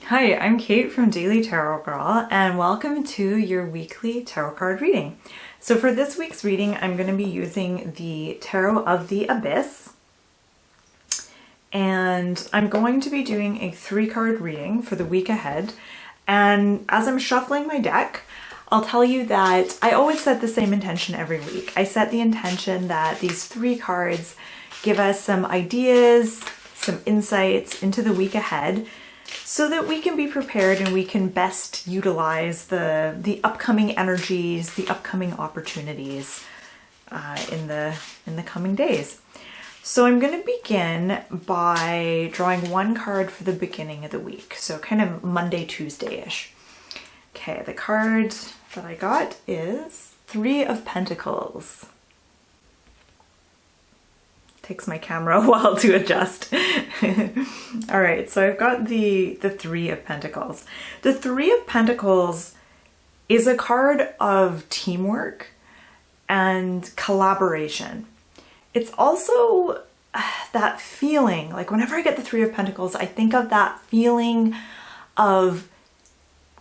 Hi, I'm Kate from Daily Tarot Girl, and welcome to your weekly tarot card reading. So for this week's reading, I'm going to be using the Tarot of the Abyss, and I'm going to be doing a 3-card reading for the week ahead. And as I'm shuffling my deck, I'll tell you that I always set the same intention every week. I set the intention that these 3 cards give us some ideas, some insights into the week ahead, so that we can be prepared and we can best utilize the upcoming energies, the upcoming opportunities in the coming days. So I'm going to begin by drawing 1 card for the beginning of the week, so kind of Monday, Tuesday-ish. Okay, the card that I got is 3 of Pentacles. Takes my camera a while to adjust. All right, so I've got the 3 of Pentacles. The 3 of Pentacles is a card of teamwork and collaboration. It's also that feeling, like whenever I get the 3 of Pentacles, I think of that feeling of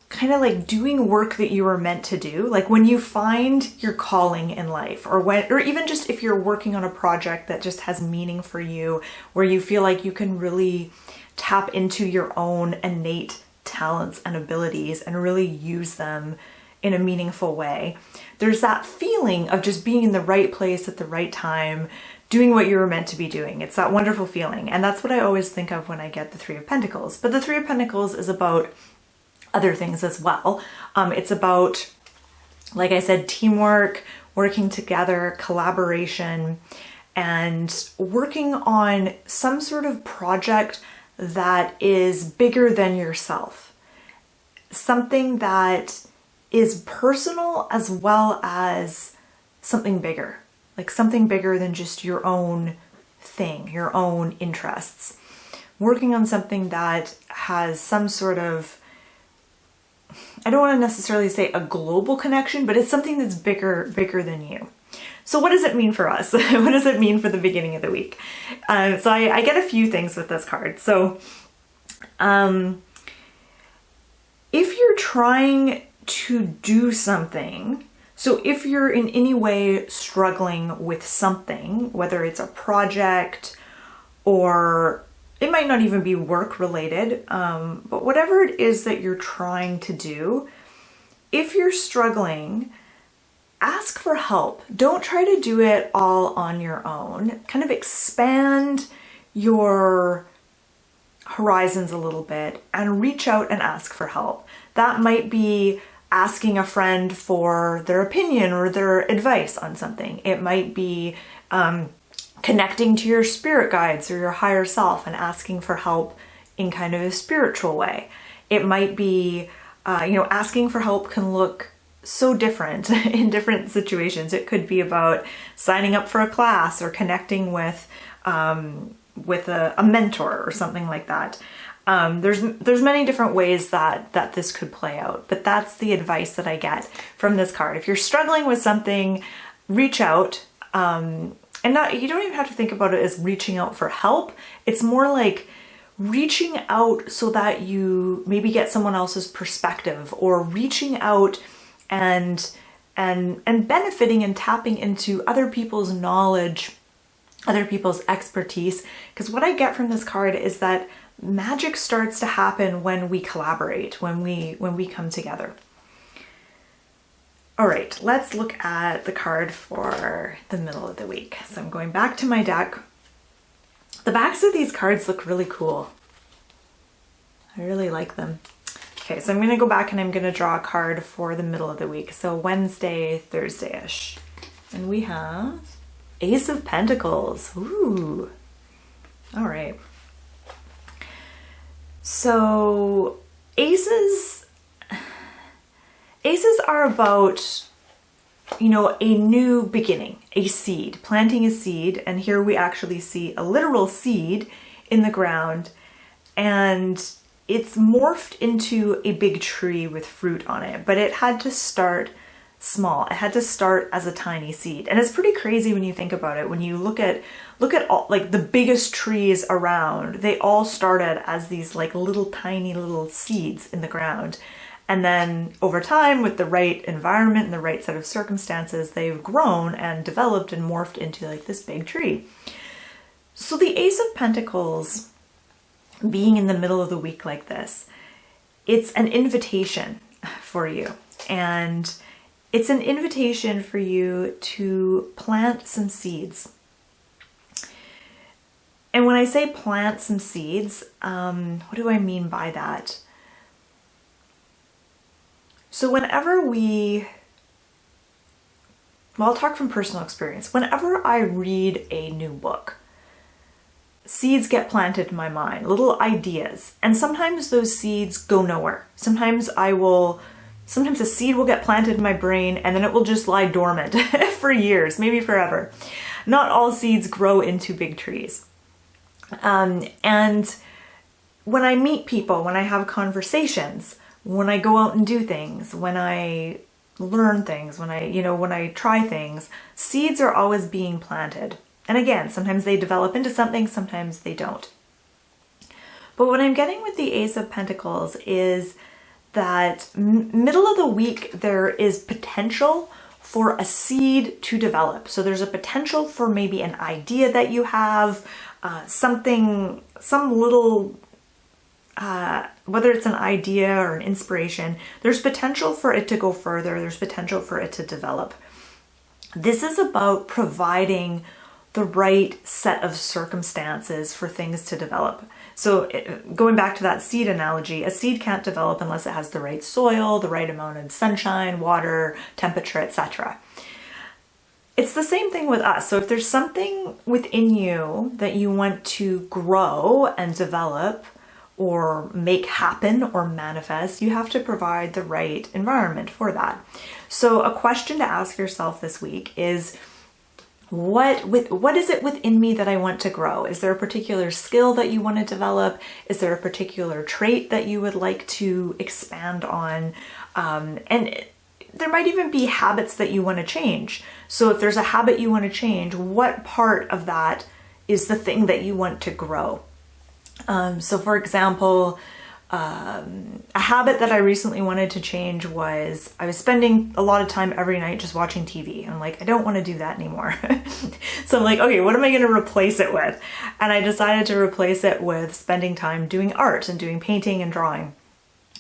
kind of like doing work that you were meant to do, like when you find your calling in life, or even just if you're working on a project that just has meaning for you, where you feel like you can really tap into your own innate talents and abilities and really use them in a meaningful way. There's that feeling of just being in the right place at the right time, doing what you were meant to be doing. It's that wonderful feeling, and that's what I always think of when I get the 3 of Pentacles. But the 3 of Pentacles is about other things as well. It's about, like I said, teamwork, working together, collaboration, and working on some sort of project that is bigger than yourself. Something that is personal as well as something bigger, like something bigger than just your own thing, your own interests. Working on something that has some sort of, I don't want to necessarily say a global connection, but it's something that's bigger than you. So what does it mean for us? What does it mean for the beginning of the week? So I get a few things with this card. So if you're trying to do something, so if you're in any way struggling with something, whether it's a project or it might not even be work related, but whatever it is that you're trying to do, if you're struggling, ask for help. Don't try to do it all on your own. Kind of expand your horizons a little bit and reach out and ask for help. That might be asking a friend for their opinion or their advice on something. It might be connecting to your spirit guides or your higher self and asking for help in kind of a spiritual way. It might be, asking for help can look so different in different situations. It could be about signing up for a class or connecting with a mentor or something like that. There's many different ways that this could play out, but that's the advice that I get from this card. If you're struggling with something, reach out. You don't even have to think about it as reaching out for help. It's more like reaching out so that you maybe get someone else's perspective, or reaching out and benefiting and tapping into other people's knowledge, other people's expertise. Because what I get from this card is that magic starts to happen when we collaborate, when we come together. All right, let's look at the card for the middle of the week. So I'm going back to my deck. The backs of these cards look really cool. I really like them. Okay, so I'm going to go back and I'm going to draw a card for the middle of the week. So Wednesday, Thursday-ish. And we have Ace of Pentacles. Ooh. All right. So aces are about, a new beginning, a seed, planting a seed. And here we actually see a literal seed in the ground, and it's morphed into a big tree with fruit on it, but it had to start small. It had to start as a tiny seed. And it's pretty crazy when you think about it. When you look at all like the biggest trees around, they all started as these like little tiny little seeds in the ground. And then over time, with the right environment and the right set of circumstances, they've grown and developed and morphed into like this big tree. So the Ace of Pentacles being in the middle of the week like this, it's an invitation for you. And it's an invitation for you to plant some seeds. And when I say plant some seeds, what do I mean by that? So whenever I'll talk from personal experience. Whenever I read a new book, seeds get planted in my mind, little ideas. And sometimes those seeds go nowhere. Sometimes a seed will get planted in my brain and then it will just lie dormant for years, maybe forever. Not all seeds grow into big trees. And when I meet people, when I have conversations, when I go out and do things, when I learn things, when I try things, seeds are always being planted. And again, sometimes they develop into something, sometimes they don't. But what I'm getting with the Ace of Pentacles is that middle of the week, there is potential for a seed to develop. So there's a potential for maybe an idea that you have, whether it's an idea or an inspiration, there's potential for it to go further. There's potential for it to develop. This is about providing the right set of circumstances for things to develop. So going back to that seed analogy, a seed can't develop unless it has the right soil, the right amount of sunshine, water, temperature, etc. It's the same thing with us. So if there's something within you that you want to grow and develop or make happen or manifest, you have to provide the right environment for that. So a question to ask yourself this week is, what is it within me that I want to grow? Is there a particular skill that you want to develop? Is there a particular trait that you would like to expand on? And there might even be habits that you want to change. So if there's a habit you want to change, what part of that is the thing that you want to grow? So for example, a habit that I recently wanted to change was I was spending a lot of time every night just watching TV. I'm like, I don't want to do that anymore. So I'm like, okay, what am I going to replace it with? And I decided to replace it with spending time doing art and doing painting and drawing.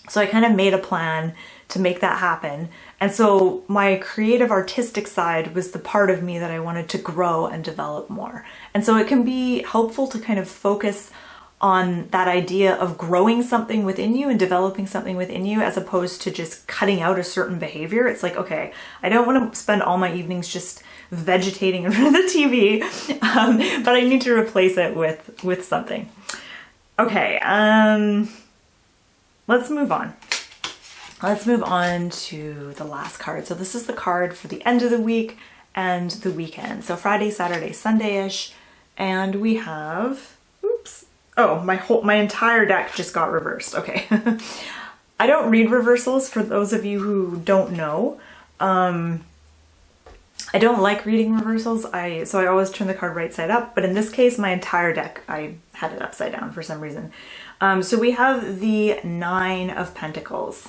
So I kind of made a plan to make that happen. And so my creative artistic side was the part of me that I wanted to grow and develop more. And so it can be helpful to kind of focus on that idea of growing something within you and developing something within you, as opposed to just cutting out a certain behavior. It's like, okay, I don't want to spend all my evenings just vegetating in front of the TV, but I need to replace it with something. Okay, let's move on. Let's move on to the last card. So this is the card for the end of the week and the weekend. So Friday, Saturday, Sunday-ish. And we have, oops. Oh, my entire deck just got reversed. Okay. I don't read reversals, for those of you who don't know. I don't like reading reversals. So I always turn the card right side up, but in this case, my entire deck, I had it upside down for some reason. So we have the Nine of Pentacles.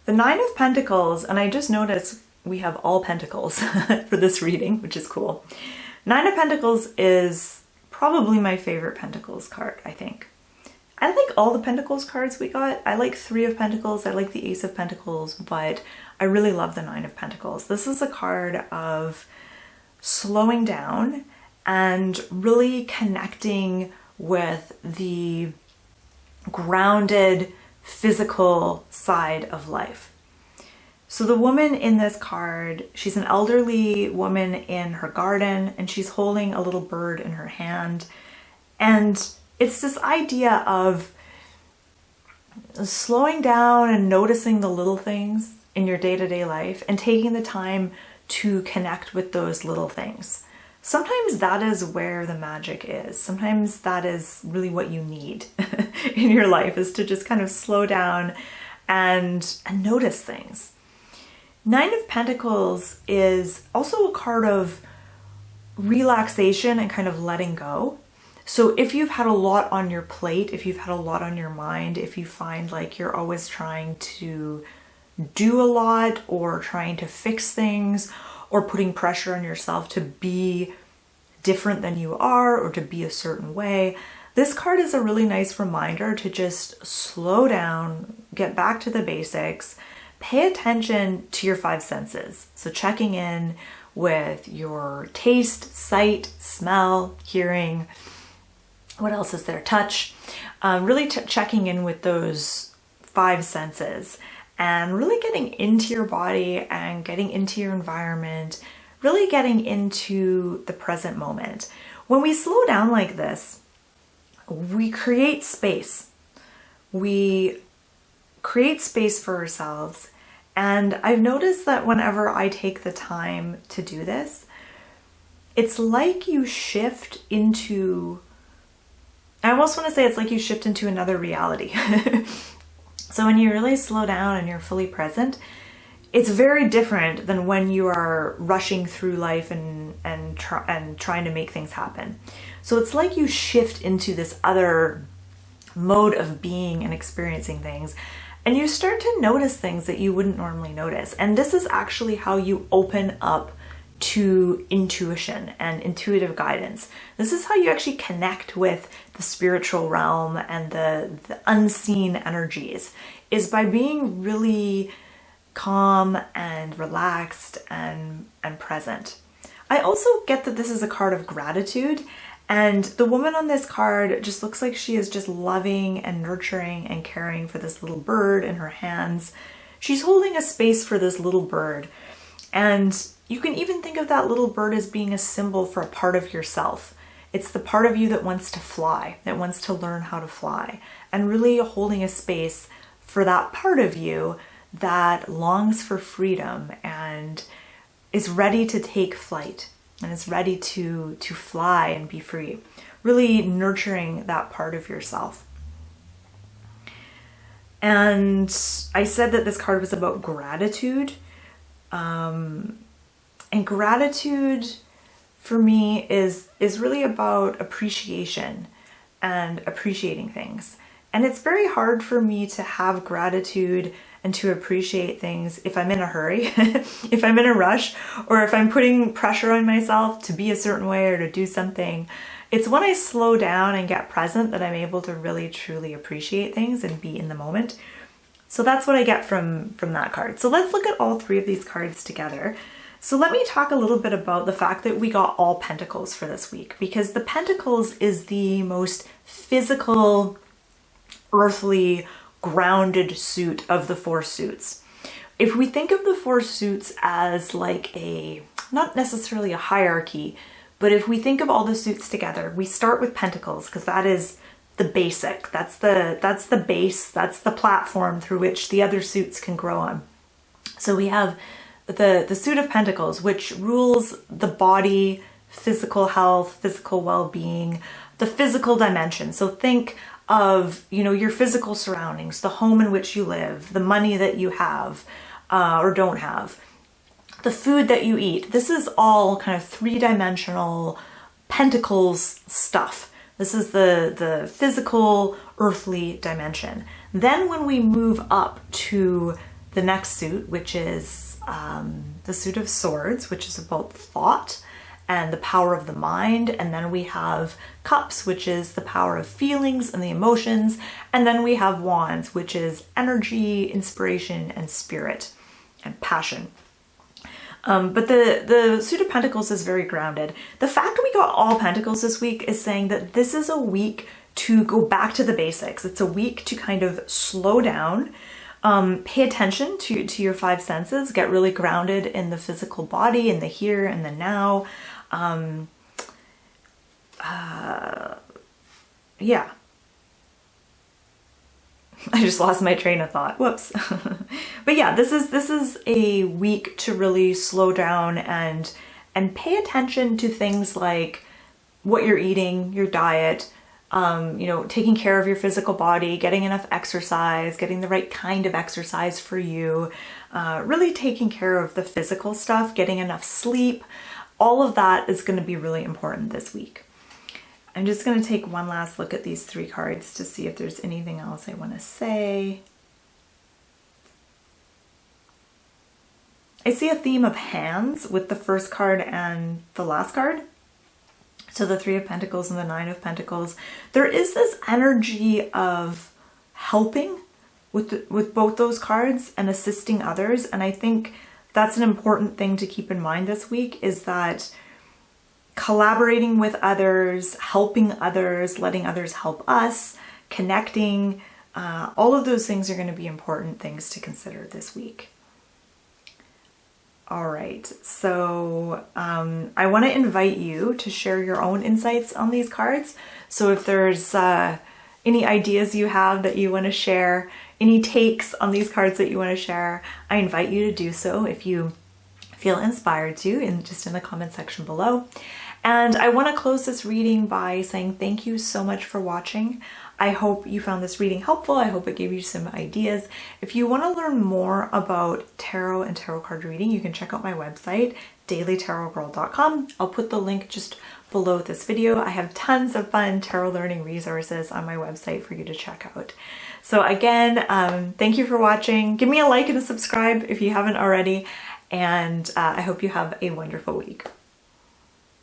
The Nine of Pentacles, and I just noticed we have all pentacles for this reading, which is cool. Nine of Pentacles is probably my favorite Pentacles card, I think. I like all the Pentacles cards we got. I like Three of Pentacles, I like the Ace of Pentacles, but I really love the Nine of Pentacles. This is a card of slowing down and really connecting with the grounded physical side of life. So the woman in this card, she's an elderly woman in her garden, and she's holding a little bird in her hand. And it's this idea of slowing down and noticing the little things in your day-to-day life and taking the time to connect with those little things. sometimes that is where the magic is. Sometimes that is really what you need in your life, is to just kind of slow down and notice things. Nine of Pentacles is also a card of relaxation and kind of letting go. So if you've had a lot on your plate, if you've had a lot on your mind, if you find like you're always trying to do a lot or trying to fix things or putting pressure on yourself to be different than you are or to be a certain way, this card is a really nice reminder to just slow down, get back to the basics, pay attention to your five senses. So checking in with your taste, sight, smell, hearing, what else is there? Touch. Really checking in with those five senses and really getting into your body and getting into your environment, really getting into the present moment. When we slow down like this, we create space. We create space for ourselves. And I've noticed that whenever I take the time to do this, it's like you shift into, I almost want to say it's like you shift into another reality. So when you really slow down and you're fully present, it's very different than when you are rushing through life and trying to make things happen. So it's like you shift into this other mode of being and experiencing things, and you start to notice things that you wouldn't normally notice. And this is actually how you open up to intuition and intuitive guidance. This is how you actually connect with the spiritual realm and the unseen energies, is by being really calm and relaxed and present. I also get that this is a card of gratitude, and the woman on this card just looks like she is just loving and nurturing and caring for this little bird in her hands. She's holding a space for this little bird, and you can even think of that little bird as being a symbol for a part of yourself. It's the part of you that wants to fly, that wants to learn how to fly, and really holding a space for that part of you that longs for freedom and is ready to take flight and is ready to fly and be free. Really nurturing that part of yourself. And I said that this card was about gratitude. And gratitude for me is really about appreciation and appreciating things. And it's very hard for me to have gratitude and to appreciate things if I'm in a hurry, if I'm in a rush, or if I'm putting pressure on myself to be a certain way or to do something. It's when I slow down and get present that I'm able to really truly appreciate things and be in the moment. So that's what I get from that card. So let's look at all three of these cards together. So let me talk a little bit about the fact that we got all Pentacles for this week, because the Pentacles is the most physical, earthly, grounded suit of the four suits. If we think of the four suits as like not necessarily a hierarchy, but if we think of all the suits together, we start with Pentacles because that is the basic. That's the base. That's the platform through which the other suits can grow on. So we have the suit of Pentacles, which rules the body, physical health, physical well-being, the physical dimension. So think of, your physical surroundings, the home in which you live, the money that you have or don't have, the food that you eat. This is all kind of three-dimensional Pentacles stuff. This is the physical, earthly dimension. Then when we move up to the next suit, which is the suit of Swords, which is about thought and the power of the mind. And then we have Cups, which is the power of feelings and the emotions. And then we have Wands, which is energy, inspiration, and spirit and passion. But the suit of Pentacles is very grounded. The fact we got all Pentacles this week is saying that this is a week to go back to the basics. It's a week to kind of slow down, pay attention to your five senses, get really grounded in the physical body, in the here and the now. Yeah. I just lost my train of thought. Whoops. But yeah, this is a week to really slow down and and pay attention to things like what you're eating, your diet, you know, taking care of your physical body, getting enough exercise, getting the right kind of exercise for you, really taking care of the physical stuff, getting enough sleep. All of that is going to be really important this week. I'm just going to take one last look at these 3 cards to see if there's anything else I want to say. I see a theme of hands with the first card and the last card. So the 3 of Pentacles and the 9 of Pentacles. There is this energy of helping with both those cards and assisting others. And I think that's an important thing to keep in mind this week, is that collaborating with others, helping others, letting others help us, connecting, all of those things are going to be important things to consider this week. All right, so I want to invite you to share your own insights on these cards. So if there's any ideas you have that you want to share, any takes on these cards that you want to share, I invite you to do so if you feel inspired to, just in the comment section below. And I want to close this reading by saying thank you so much for watching. I hope you found this reading helpful. I hope it gave you some ideas. If you want to learn more about tarot and tarot card reading, you can check out my website, dailytarotgirl.com. I'll put the link just below this video. I have tons of fun tarot learning resources on my website for you to check out. So again, thank you for watching. Give me a like and a subscribe if you haven't already. And I hope you have a wonderful week.